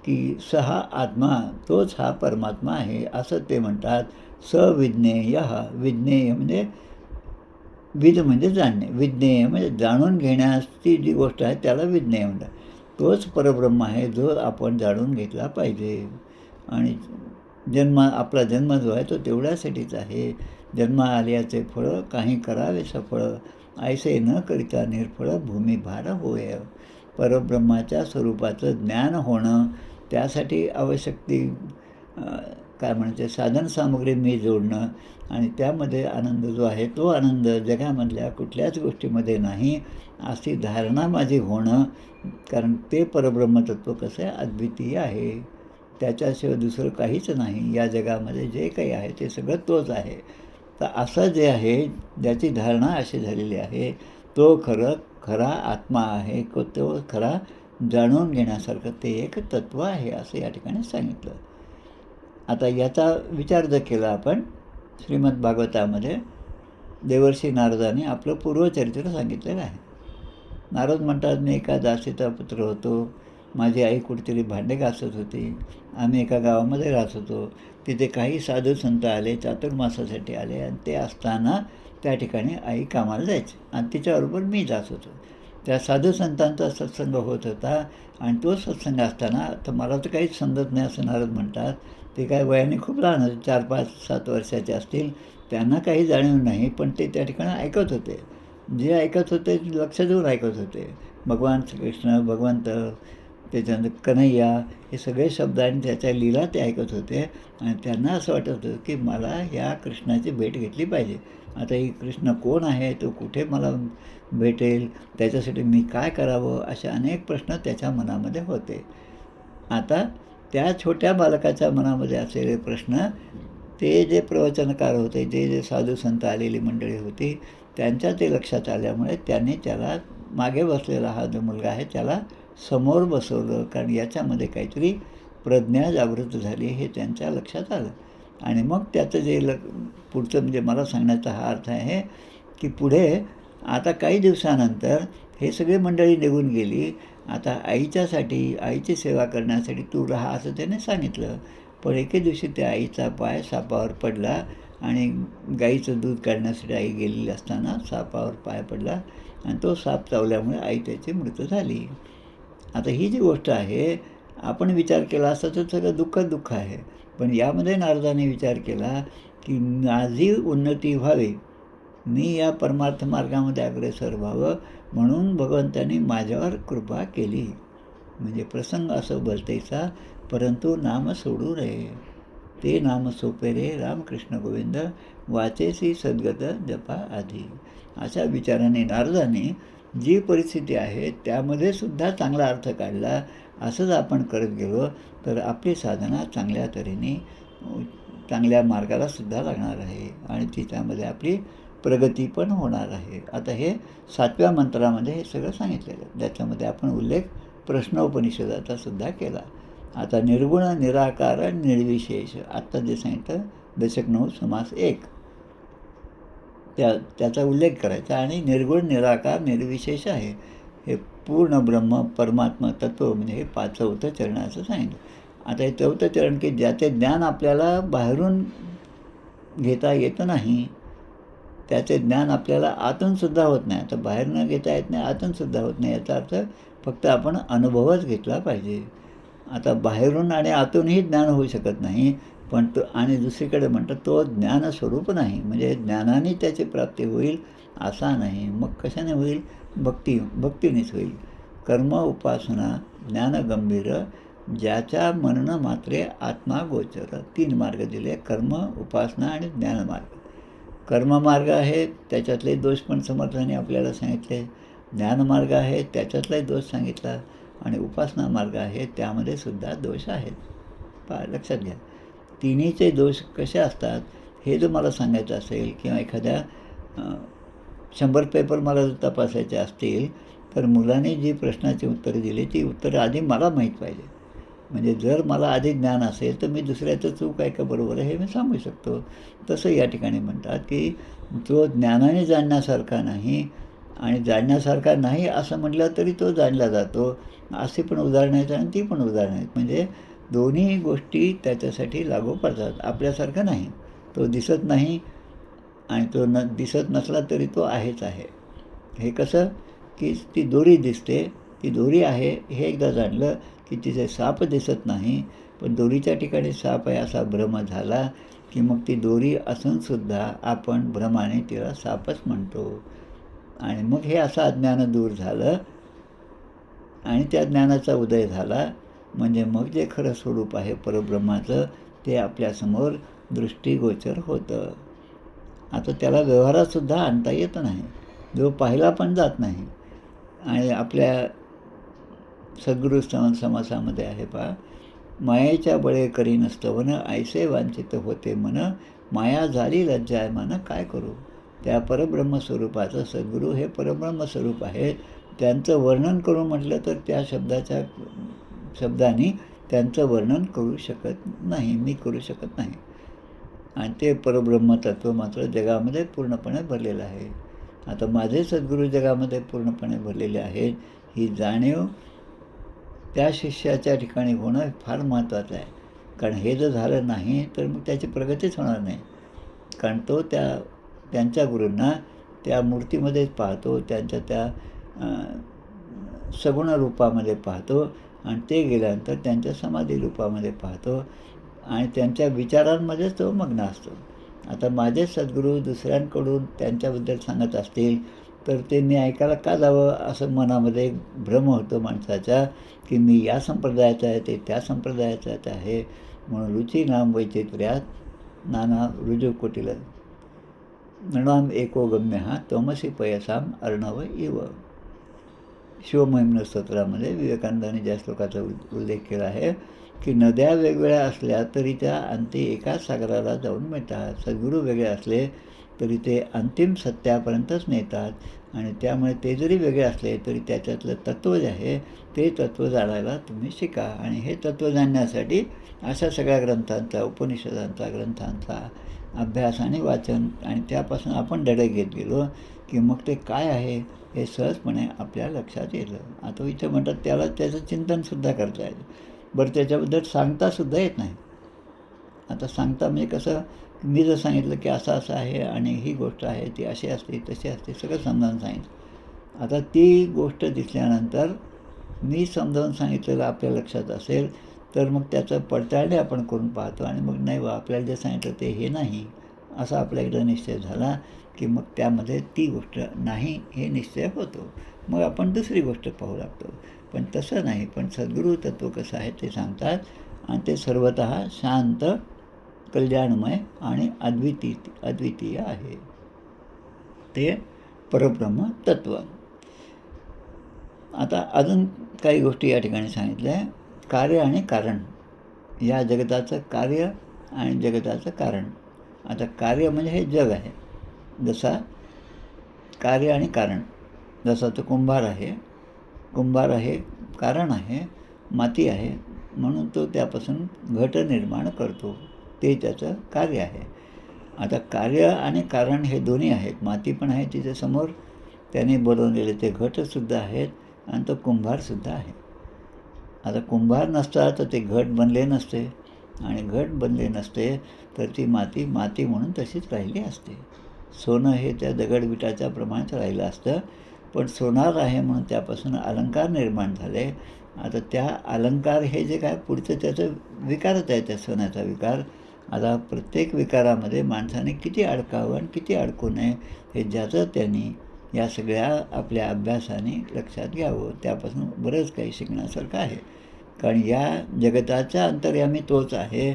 की स हा आत्मा, तोच हा परमात्मा आहे असं ते म्हणतात. स विज्ञेय, विज्ञेय म्हणजे विद म्हणजे जाणणे, विज्ञेय म्हणजे जाणून घेण्याची जी गोष्ट आहे त्याला विज्ञेय म्हणतात. तोच परब्रह्म आहे जो आपण जाणून घेतला पाहिजे. आणि आपला जन्म जो आहे तो तेवढ्यासाठीच आहे. जन्म आल्याचे फळं काही करावे सफळ, ऐसे न करिता निर्फळ भूमिभार होय. परब्रह्माच्या स्वरूपाचं ज्ञान होणं, त्यासाठी आवश्यक ती काय म्हणते साधनसामुग्री मी जोडणं, आणि त्यामध्ये आनंद जो आहे तो आनंद जगामधल्या कुठल्याच गोष्टीमध्ये नाही अशी धारणा माझी होणं. कारण ते परब्रह्मतत्व कसं आहे? अद्वितीय आहे. त्याच्याशिवाय दुसरं काहीच नाही. या जगामध्ये जे काही आहे ते सगळं तोच आहे. तर असं जे आहे, ज्याची धारणा अशी झालेली आहे, तो खरा आत्मा आहे. तो खरा जाणून घेण्यासारखं ते एक तत्व आहे असं या ठिकाणी सांगितलं. आता याचा विचार जर केला आपण, श्रीमद भागवतामध्ये देवर्षी नारदाने आपलं पूर्वचरित्र सांगितलेलं आहे. नारद म्हणतात, मी एका दासीचा पुत्र होतो. माझी आई कुठेतरी भांडे घासत होती. आम्ही एका गावामध्ये राहत होतो. तिथे काही साधू संत आले, चातुर्मासासाठी आले, आणि ते असताना त्या ठिकाणी आई कामाला जायची आणि तिच्याबरोबर मी जात होतो. त्या साधू संतांचा सत्संग होत होता, आणि तो सत्संग असताना, तर मला तर काहीच समजत नाही असं नारद म्हणतात. ते काय वयाने खूप लहान होते, 4, 5, 7 वर्षाचे असतील. त्यांना काही जाणीव नाही, पण ते त्या ठिकाणी ऐकत होते. जे ऐकत होते लक्ष देऊन ऐकत होते. भगवान श्रीकृष्ण, भगवंत, त्याच्यानंतर कन्हैया, हे सगळे शब्द आणि त्याच्या लीला ते ऐकत होते. आणि त्यांना असं वाटत होतं की मला ह्या कृष्णाची भेट घेतली पाहिजे. आता ही कृष्ण कोण आहे? तो कुठे मला भेटेल? त्याच्यासाठी मी काय करावं? असे अनेक प्रश्न त्याच्या मनामध्ये होते. आता त्या छोट्या बालकाच्या मनामध्ये असलेले प्रश्न, ते जे प्रवचनकार होते, जे साधू संत आलेली मंडळी होती, त्यांच्या ते लक्षात आल्यामुळे त्यांनी त्याला, मागे बसलेला हा जो मुलगा आहे त्याला समोर बसवलं, कारण याच्यामध्ये काहीतरी प्रज्ञा जागृत झाली हे त्यांच्या लक्षात आलं. आणि मग त्याचं जे पुढचं म्हणजे मला सांगण्याचा हा अर्थ आहे की पुढे आता काही दिवसानंतर हे सगळे मंडळी निघून गेली. आता आईच्यासाठी, आईची सेवा करण्यासाठी तू राहा असं त्याने सांगितलं. पण एके दिवशी त्या आईचा पाय सापावर पडला, आणि गाईचं दूध काढण्यासाठी आई गेलेली असताना सापावर पाय पडला, आणि तो साप चावल्यामुळे आई त्याची मृत्यू झाली. आता ही जी गोष्ट आहे, आपण विचार केला असता तर सगळं दुःख आहे. पण यामध्ये नारदाने विचार केला की माझी उन्नती व्हावी, मी या परमार्थ मार्गामध्ये अग्रेसर व्हावं, म्हणून भगवंतांनी माझ्यावर कृपा केली. म्हणजे प्रसंग असो भलतेचा, परंतु नाम सोडू नये. ते नाम सोपे रे रामकृष्ण गोविंद, वाचेसी सद्गत जपा आधी. अशा विचाराने नारदाने जी परिस्थिती आहे त्यामध्ये सुद्धा चांगला अर्थ काढला. असंच आपण करत गेलो तर आपली साधना चांगल्या तऱ्हेने चांगल्या मार्गाला सुद्धा लागणार आहे आणि तिच्यामध्ये आपली प्रगती पण होणार आहे. आता हे 7व्या मंत्रामध्ये हे सगळं सांगितलेलं आहे. ज्याच्यामध्ये आपण उल्लेख प्रश्नोपनिषदाचा सुद्धा केला. आता निर्गुण, निराकार, निर्विशेष, आत्ता जे सांगितलं दशक 9 समास 1 त्याचा उल्लेख करायचा. आणि निर्गुण, निराकार, निर्विशेष आहे हे पूर्ण ब्रह्म परमात्मा तत्व म्हणजे हे 4थं चरणाचं सांगितलं. आता हे 4थं चरण की ज्याचे ज्ञान आपल्याला बाहेरून घेता येतं नाही, त्याचे ज्ञान आपल्याला आतूनसुद्धा होत नाही. आता बाहेरनं घेता येत नाही, आतूनसुद्धा होत नाही. याचा अर्थ फक्त आपण अनुभवच घेतला पाहिजे. आता बाहेरून आणि आतूनही ज्ञान होऊ शकत नाही, पण तो आणि दुसरीकडे म्हणतात तो ज्ञानस्वरूप नाही, म्हणजे ज्ञानाने त्याची प्राप्ती होईल असा नाही. मग कशाने होईल? भक्तीनेच होईल. कर्म, उपासना, ज्ञानगंभीर, ज्याच्या मनन मात्रे आत्मा गोचर. 3 मार्ग दिले: कर्म, उपासना आणि ज्ञानमार्ग. कर्ममार्ग आहे त्याच्यातले दोष पण समर्थाने आपल्याला सांगितले. ज्ञानमार्ग आहे त्याच्यातलाही दोष सांगितला. आणि उपासना मार्ग आहे त्यामध्ये सुद्धा दोष आहेत. लक्षात घ्या. तिन्हीचे दोष कसे असतात हे जर मला सांगायचं असेल किंवा एखाद्या 100 पेपर मला जर तपासायचे असतील तर मुलाने जी प्रश्नाची उत्तरं दिली ती उत्तरं आधी मला माहीत पाहिजे. म्हणजे जर मला आधी ज्ञान असेल तर मी दुसऱ्याचं चूक आहे का बरोबर आहे हे मी सांगू शकतो. तसं या ठिकाणी म्हणतात की तो ज्ञानाने जाणण्यासारखा नाही आणि जाणण्यासारखा नाही असं म्हटलं तरी तो जाणला जातो. अशी पण उदाहरणं आहेत आणि ती पण उदाहरणं आहेत. म्हणजे दोन्ही गोष्टी त्याच्यासाठी लागू पडतात. आपल्यासारखं नाही. तो दिसत नाही आणि तो दिसत नसला तरी तो आहेच आहे. हे कसं की ती दोरी दिसते, ती दोरी आहे हे एकदा जाणलं की तिचे साप दिसत नाही, पण दोरीच्या ठिकाणी साप आहे असा भ्रम झाला की मग ती दोरी असूनसुद्धा आपण भ्रमाने तिला सापच म्हणतो. आणि मग हे असं अज्ञान दूर झालं आणि त्या ज्ञानाचा उदय झाला. म्हणजे मग जे खरं स्वरूप आहे परब्रह्माचं ते आपल्यासमोर दृष्टीगोचर होतं. आता त्याला व्यवहारातसुद्धा आणता येत नाही, जो पाहिला पण जात नाही. आणि आपल्या सद्गुरू समासामध्ये आहे पहा, मायेच्या बळे करी नस्तवन, ऐसे वांछित होते मन, माया झाली लज्जायमान काय करू. त्या परब्रह्मस्वरूपाचं सद्गुरू हे परब्रह्मस्वरूप आहे. त्यांचं वर्णन करू म्हटलं तर त्या शब्दाने त्यांचं वर्णन करू शकत नाही, मी करू शकत नाही. आणि ते परब्रह्म तत्व मात्र जगामध्ये पूर्णपणे भरलेलं आहे. आता माझे सद्गुरू जगामध्ये पूर्णपणे भरलेले आहेत ही जाणीव त्या शिष्याच्या ठिकाणी होणं फार महत्त्वाचं आहे. कारण हे जर झालं नाही तर मग त्याची प्रगतीच होणार नाही. कारण तो त्यांच्या गुरूंना त्या मूर्तीमध्येच पाहतो, त्यांच्या त्या सगुण रूपामध्ये पाहतो आणि ते गेल्यानंतर त्यांच्या समाधी रूपामध्ये पाहतो आणि त्यांच्या विचारांमध्येच तो मग्न असतो. आता माझे सद्गुरू दुसऱ्यांकडून त्यांच्याबद्दल सांगत असतील तर ते मी ऐकायला का जावं असं मनामध्ये एक भ्रम होतो माणसाचा की मी या संप्रदायाचा आहे, ते त्या संप्रदायाचाच आहे. म्हणून रुची नाम वैचित्र्यात नाना रुजुकोटील नृणाम एको गम्य हा त्वमसी पयसाम अर्णव इव. शिवमहिम्न स्तोत्रामध्ये विवेकानंदांनी ज्या श्लोकाचा उल्लेख केला आहे की नद्या वेगवेगळ्या असल्या तरी त्या अंती एकाच सागराला जाऊन मिळतात. सद्गुरू वेगळे असले तरी ते अंतिम सत्यापर्यंतच नेतात आणि त्यामुळे ते जरी वेगळे असले तरी त्याच्यातलं तत्त्व जे आहे ते तत्त्व जाणायला तुम्ही शिका. आणि हे तत्त्व जाणण्यासाठी अशा सगळ्या ग्रंथांचा, उपनिषदांचा, ग्रंथांचा अभ्यास आणि वाचन आणि त्यापासून आपण धडे घेत गेलो की मग ते काय आहे हे सहजपणे आपल्या लक्षात येतं. आता इथं म्हणतात त्याला त्याचं चिंतनसुद्धा करता येतं. बरं त्याच्याबद्दल सांगतासुद्धा येत नाही. आता सांगता म्हणजे कसं, मी जर सांगितलं की असं असं आहे आणि ही गोष्ट आहे ती अशी असते तशी असते सगळं समजावून सांगितलं. आता ती गोष्ट दिसल्यानंतर मी समजावून सांगितलेलं आपल्या लक्षात असेल तर मग त्याचं पडताळणी आपण करून पाहतो आणि मग नाही बा आपल्याला जे सांगितलं ते हे नाही असा आपल्या एकदा निश्चय झाला की मग त्यामध्ये ती गोष्ट नाही हे निश्चय होतो. मग आपण दुसरी गोष्ट पाहू लागतो. पण तसं नाही. पण सद्गुरू तत्त्व कसं आहे ते सांगतात आणि ते सर्वतः शांत, कल्याणमय आणि अद्वितीय आहे. ते परब्रह्म तत्त्व. आता अजून काही गोष्टी या ठिकाणी सांगितल्या आहे. कार्य आणि कारण. या जगताचं कार्य आणि जगताचं कारण. आता कार्य म्हणजे हे जग आहे. जसा कार्य आणि कारण. जसा तो कुंभार आहे. कुंभार आहे कारण आहे, माती आहे, म्हणून तो त्यापासून घट निर्माण करतो. ते त्याचं कार्य आहे. आता कार्य आणि कारण हे दोन्ही आहेत. माती पण आहे तिच्यासमोर, त्याने बनवलेले ते घटसुद्धा आहेत आणि तो कुंभारसुद्धा आहे. आता कुंभार नसता तर ते घट बनले नसते आणि घट बनले नसते तर ती माती म्हणून तशीच राहिली असते. सोनं हे त्या दगडविटाच्या प्रमाणेच राहिलं असतं, पण सोनार आहे म्हणून त्यापासून अलंकार निर्माण झाले. आता त्या अलंकार हे जे काय पुढचं त्याचं विकारच आहे, त्या सोन्याचा विकार. आता प्रत्येक विकारामध्ये माणसाने किती अडकावं आणि किती अडकू नये हे ज्याचं त्यांनी या सगळ्या आपल्या अभ्यासाने लक्षात घ्यावं. त्यापासून बरंच काही शिकण्यासारखं आहे. कारण या जगताच्या अंतर्यामी तोच आहे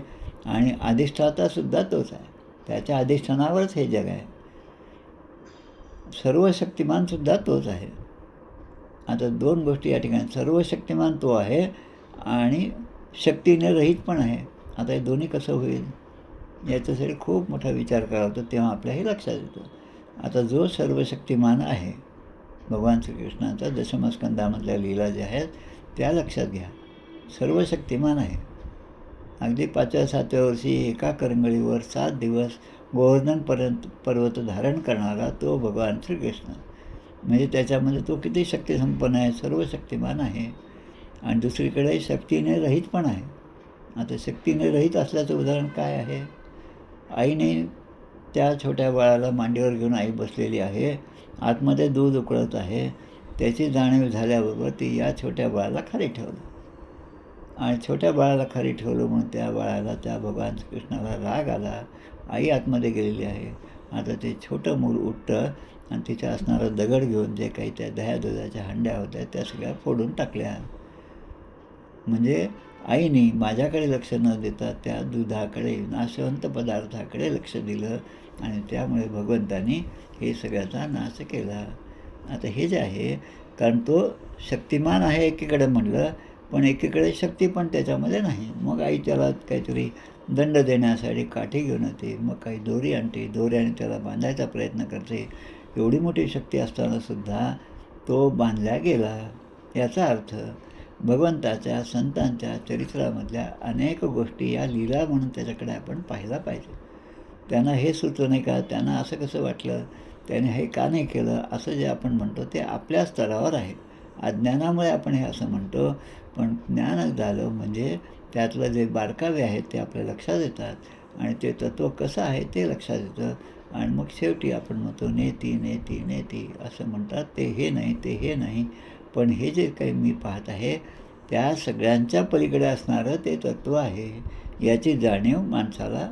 आणि अधिष्ठातासुद्धा तोच आहे. त्याच्या अधिष्ठानावरच हे जग आहे. सर्व शक्तिमानसुद्धा तोच आहे. आता दोन गोष्टी या ठिकाणी. सर्व शक्तिमान तो आहे आणि शक्तीने रहित पण आहे. आता हे दोन्ही कसं होईल याच्यासाठी खूप मोठा विचार करावा लागतो, तेव्हा आपल्याही लक्षात येतं. आता जो सर्वशक्तिमान आहे भगवान श्रीकृष्णाचा दशमस्कंदामधल्या लीला ज्या आहेत त्या लक्षात घ्या. सर्वशक्तिमान आहे. अगदी 5व्या-7व्या वर्षी एका करंगळीवर 7 दिवस गोवर्धन पर्वत धारण करणारा तो भगवान श्रीकृष्ण. म्हणजे त्याच्यामध्ये तो किती शक्तिसंपन्न आहे, सर्वशक्तिमान आहे. आणि दुसरीकडे शक्तीने रहित पण आहे. आता शक्तीने रहित असल्याचं उदाहरण काय आहे? आईने त्या छोट्या बाळाला मांडीवर घेऊन आई बसलेली आहे, आतमध्ये दूध उकळत आहे. त्याची जाणीव झाल्याबरोबर ती या छोट्या बाळाला खाली ठेवलं आणि छोट्या बाळाला खाली ठेवलं म्हणून त्या बाळाला, त्या भगवान कृष्णाला राग आला. आई आतमध्ये गेलेली आहे. आता ते छोटं मूल उठतं आणि तिच्या असणारं दगड घेऊन जे काही त्या दह्या-दुधाच्या हंड्या होत्या त्या सगळ्या फोडून टाकल्या. म्हणजे आईने माझ्याकडे लक्ष न देता त्या दुधाकडे, नाशवंत पदार्थाकडे लक्ष दिलं आणि त्यामुळे भगवंतानी हे सगळ्याचा नाश केला. आता हे जे आहे, कारण तो शक्तिमान आहे एकीकडे म्हटलं, पण एकीकडे शक्ती पण त्याच्यामध्ये नाही. मग आई त्याला काहीतरी दंड देण्यासाठी काठी घेऊन येते, मग काही दोरी आणते, दोऱ्याने त्याला बांधायचा प्रयत्न करते. एवढी मोठी शक्ती असतानासुद्धा तो बांधला गेला. याचा अर्थ भगवंताच्या, संतांच्या चरित्रामधल्या अनेक गोष्टी या लीला म्हणून त्याच्याकडे आपण पाहिला पाहिजे. त्यांना हे सुचलं नाही का, त्यांना असं कसं वाटलं, त्याने हे का नाही केलं, असं जे आपण म्हणतो ते आपल्या स्तरावर आहे. अज्ञानामुळे आपण हे असं म्हणतो, पण ज्ञान झालं म्हणजे त्यातलं जे बारकावे आहेत ते आपल्या लक्षात येतात आणि ते तत्त्व कसं आहे ते लक्षात येतं. आणि मग शेवटी आपण म्हणतो नेती नेती नेती असं म्हणतात. ते हे नाही, ते हे नाही, पण हे जे काही मी पाहत आहे त्या सगळ्यांच्या पलीकडे असणारं ते तत्त्व आहे, याची जाणीव माणसाला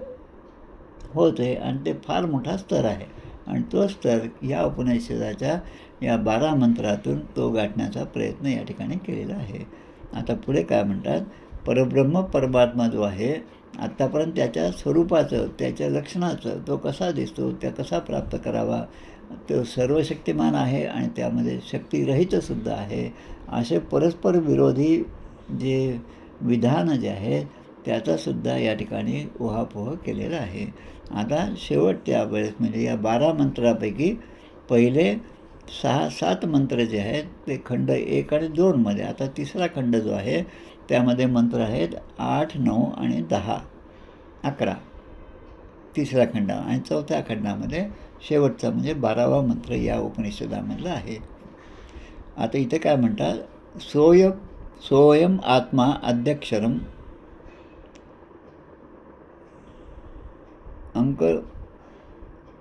होते आणि ते फार मोठा स्तर आहे. आणि तो स्तर या उपनिषदाच्या या 12 मंत्रातून तो गाठण्याचा प्रयत्न या ठिकाणी केलेला आहे. आता पुढे काय म्हणतात, परब्रह्म परमात्मा जो आहे आत्तापर्यंत त्याच्या स्वरूपाचं, त्याच्या लक्षणाचं, तो कसा दिसतो, त्या कसा प्राप्त करावा, तो सर्वशक्तिमान आहे आणि त्यामध्ये शक्तिरहितसुद्धा आहे. असे परस्पर विरोधी जे विधान जे आहेत त्याचासुद्धा या ठिकाणी उहापोह केलेला आहे. आता शेवटच्या वेळेस म्हणजे या 12 मंत्रापैकी पहिले 6-7 मंत्र जे आहेत ते खंड 1 आणि 2 मध्ये, आता तिसरा खंड जो आहे त्यामध्ये मंत्र आहेत 8, 9 आणि 10, 11 तिसरा खंड आणि चौथ्या खंडामध्ये शेवटचा म्हणजे 12वा मंत्र या उपनिषदामधला आहे. आता इथे काय म्हणतात, सोयम आत्मा अध्यक्षरम अंक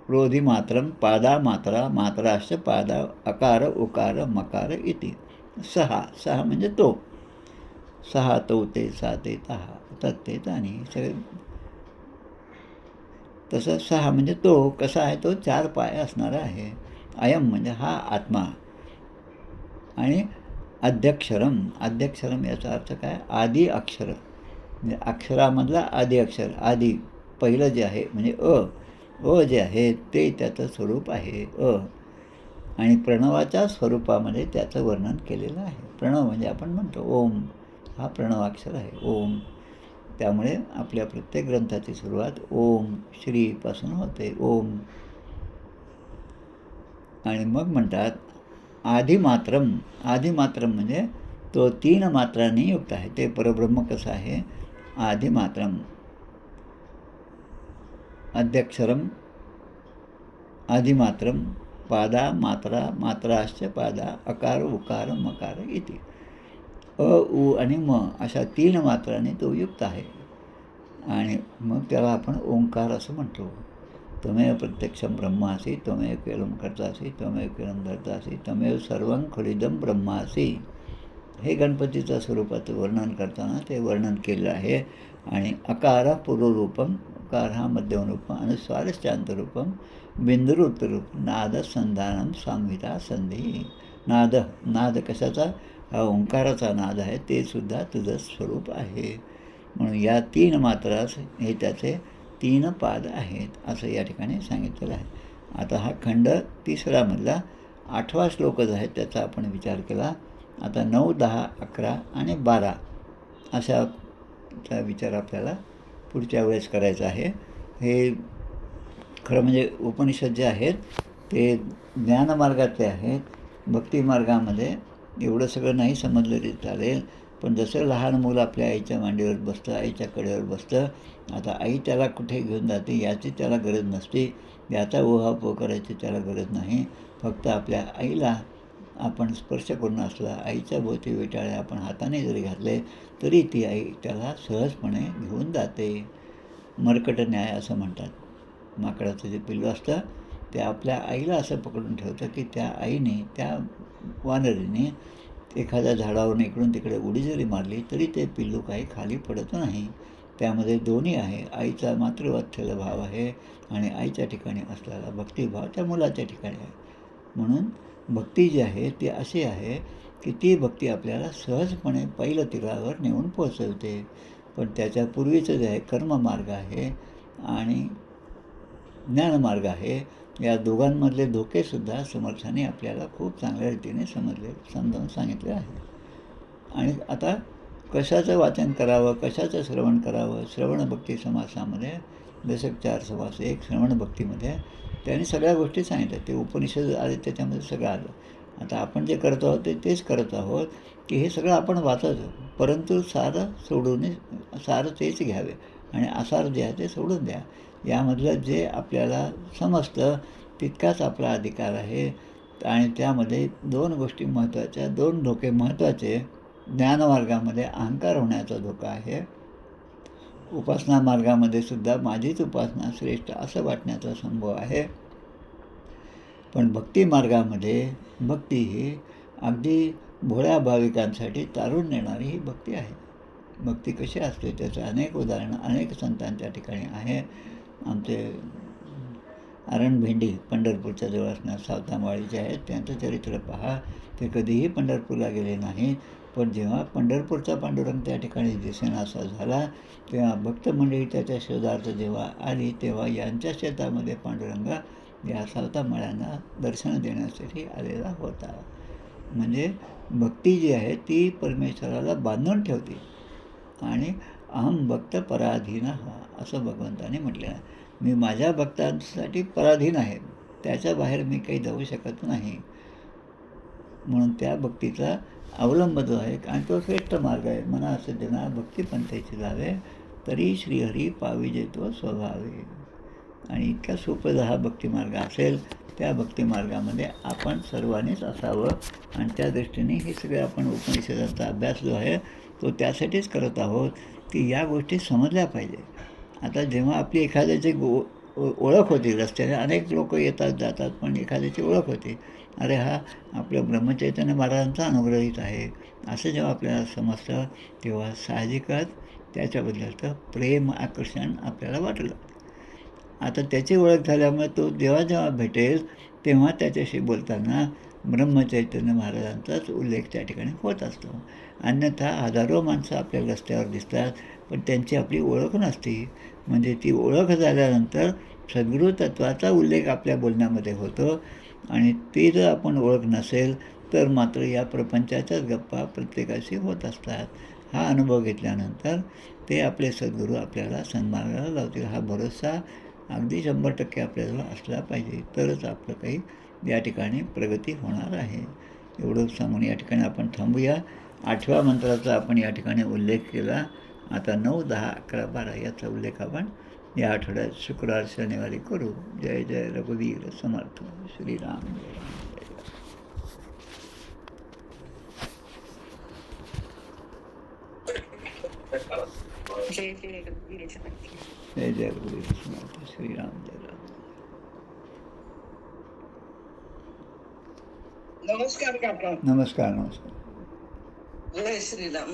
रोधी मात्रम पादा मात्रा मात्राश्च पादा अकार उकार मकार इति. 6 म्हणजे तो 6 तो ते 6 ते 10 तत्ते आणि सगळे तसं 6 म्हणजे तो कसा आहे, तो 4 पाय असणारा आहे. अयम म्हणजे हा आत्मा आणि अध्यक्षरम. अध्यक्षरम याचा अर्थ काय? आदी अक्षर, म्हणजे अक्षरामधला आदी अक्षर, आदी पहिलं जे आहे म्हणजे अ जे आहे ते त्याचं स्वरूप आहे आणि प्रणवाच्या स्वरूपामध्ये त्याचं वर्णन केलेलं आहे. प्रणव म्हणजे आपण म्हणतो ओम, हा प्रणवाक्षर आहे ओम. त्यामुळे आपल्या प्रत्येक ग्रंथाची सुरुवात ओम श्रीपासून होते, ओम. आणि मग म्हणतात आदिमात्रम. आदिमात्रम म्हणजे तो 3 मात्रांनी युक्त आहे, ते परब्रह्म कसं आहे? आदिमात्रम. अध्यक्षरम आदिमात्रम पादा मात्रा मात्राश्च पादा अकार उकार मकार इति. उ आणि म अशा 3 मात्रांनी तो युक्त आहे. आणि मग त्याला आपण ओंकार असं म्हणतो. त्वमेव प्रत्यक्षं ब्रह्मासि त्वमेव केवलं कर्तासि त्वमेव केवलं धर्तासि त्वमेव सर्वं खलिदं ब्रह्मासि. हे गणपतीचं स्वरूपाचं वर्णन करताना ते वर्णन केलेलं आहे. आणि अकार पूर्वरूपम, उकार हा मध्यमरूपम, अनुस्वारश्चांतरूपम, बिंदुरुत्तरूपम, नादसंधानम संहिता संधी. नाद कशाचा? हा ओंकाराचा नाद आहे, ते सुद्धा तुझं स्वरूप आहे. म्हणून या 3 मात्रास हे त्याचे 3 पाद आहेत असं या ठिकाणी सांगितलेलं आहे. आता हा खंड 3रा मधला 8वा श्लोक जो आहे त्याचा आपण विचार केला. आता 9, 10, 11 आणि 12 अशाचा विचार आपल्याला पुढच्या वेळेस करायचा आहे. हे खरं म्हणजे उपनिषद जे आहेत ते ज्ञानमार्गातले आहेत. भक्तिमार्गामध्ये एवढं सगळं नाही समजलं तरी चालेल, पण जसं लहान मुलं आपल्या आईच्या मांडीवर बसतं, आईच्या कडेवर बसतं, आता आई त्याला कुठे घेऊन जाते याची त्याला गरज नसते, याचा ओहापोह करायची त्याला गरज नाही. फक्त आपल्या आईला आपण स्पर्श करून असला, आईच्या भोवती विटाळे आपण हाताने जरी घातले तरी ती आई त्याला सहजपणे घेऊन जाते. मर्कट न्याय असं म्हणतात. माकडाचं जे पिल्लू असतं ते आपल्या आईला असं पकडून ठेवतं की त्या आईने, त्या वानरीने एखाद्या झाडावरून इकडून तिकडे उडी जरी मारली तरी ते पिल्लू काही खाली पडत नाही. त्यामध्ये दोन्ही आहे, आईचा मातृवात्सल्य भाव आहे आणि आईच्या ठिकाणी असलेला भक्तिभाव त्या मुलाच्या ठिकाणी आहे. म्हणून भक्ती जी आहे ती अशी आहे की ती भक्ती आपल्याला सहजपणे पहिलं तीरावर नेऊन पोचवते. पण त्याच्या पूर्वीचं जे आहे कर्ममार्ग आहे आणि ज्ञानमार्ग आहे, या दोघांमधले धोकेसुद्धा समर्थाने आपल्याला खूप चांगल्या रीतीने समजावून सांगितले आहे. आणि आता कशाचं वाचन करावं, कशाचं श्रवण करावं? श्रवणभक्ती समासामध्ये दशक 4 समास 1 श्रवणभक्तीमध्ये त्यांनी सगळ्या गोष्टी सांगितल्या. ते उपनिषद आले त्याच्यामध्ये सगळं आलं. आता आपण जे करत आहोत तेच करत आहोत की हे सगळं आपण वाचायचं, परंतु सार तेच घ्यावे आणि आसार जे आहे ते सोडून द्या. यामधलं जे आपल्याला समजतं तितकाच आपला अधिकार आहे. आणि त्यामध्ये 2 गोष्टी महत्त्वाच्या, 2 धोके महत्त्वाचे. ज्ञानमार्गामध्ये अहंकार होण्याचा धोका आहे. उपासना मार्गामध्ये सुद्धा माझीच उपासना श्रेष्ठ असं वाटण्याचा संभव आहे. पण भक्ती मार्गामध्ये भक्ती ही अगदी भोळ्या भाविकांसाठी तारून नेणारी ही भक्ती आहे. भक्ती कशी असते त्याचं अनेक उदाहरणं अनेक संतांच्या ठिकाणी आहे. आमचे आरण भेंडी पंढरपूरच्या जवळ असणाऱ्या सावतामाळीचे आहेत, त्यांचं चरित्र पहा. ते कधीही पंढरपूरला गेले नाहीत, पण जेव्हा पंढरपूरचा पांडुरंग त्या ठिकाणी दिसेनासा झाला तेव्हा भक्त मंडळी त्याच्या शोधार्थ जेव्हा आली तेव्हा यांच्या शेतामध्ये पांडुरंग या सावतामाळ्यांना दर्शन देण्यासाठी आलेला होता. म्हणजे भक्ती जी आहे ती परमेश्वराला बांधून ठेवते. आणि अहम भक्त पराधीन असं भगवंताने म्हटलं आहे. मी माझ्या भक्तांसाठी पराधीन आहे, त्याच्या बाहेर मी काही जाऊ शकत नाही. म्हणून त्या भक्तीचा अवलंब जो आहे आणि तो श्रेष्ठ मार्ग आहे. मना असं देना भक्तिपंथेची जावे तरी श्रीहरी पाविजे तो स्वभावे. आणि इतका सोपा हा भक्तिमार्ग असेल त्या भक्तिमार्गामध्ये आपण सर्वांनीच असावं. आणि त्या दृष्टीने हे सगळे आपण उपनिषदांचा अभ्यास जो आहे तो त्यासाठीच करत आहोत की या गोष्टी समजल्या पाहिजे. आता जेव्हा आपली एखाद्याची ओळख होती, रस्त्याने अनेक लोक येतात जातात, पण एखाद्याची ओळख होती, अरे हा आपल्या ब्रह्मचैतन्य महाराजांचा अनुग्रहित आहे असं जेव्हा आपल्याला समजतं तेव्हा साहजिकच त्याच्याबद्दलचं प्रेम आकर्षण आपल्याला वाटलं. आता त्याची ओळख झाल्यामुळे तो जेव्हा जेव्हा भेटेल तेव्हा त्याच्याशी बोलताना ब्रह्मचैतन्य महाराजांचाच उल्लेख त्या ठिकाणी होत असतो. अन्यथा हजारो माणसं आपल्याला रस्त्यावर दिसतात, पण त्यांची आपली ओळख नसते. म्हणजे ती ओळख झाल्यानंतर सद्गुरू तत्त्वाचा उल्लेख आपल्या बोलण्यामध्ये होतो आणि ते जर आपण ओळख नसेल तर मात्र या प्रपंचाच्याच गप्पा प्रत्येकाशी होत असतात. हा अनुभव घेतल्यानंतर ते आपले सद्गुरू आपल्याला सन्मानाला लावतील. हा भरोसा अगदी 100% आपल्याजवळ असला पाहिजे, तरच आपलं काही या ठिकाणी प्रगती होणार आहे. एवढं सांगून या ठिकाणी आपण थांबूया. 8व्या मंत्राचा आपण या ठिकाणी उल्लेख केला. आता 9, 10, 11, 12 याचा उल्लेख आपण या आठवड्यात शुक्रवार शनिवारी करू. जय जय रघुवीर समर्थ श्रीराम. जय राम. जय जय रघुवीर समर्थ. जय जय रघुवीर समर्थ श्रीराम. जय राम. नमस्कार काका. नमस्कार नमस्कार. जय श्रीराम.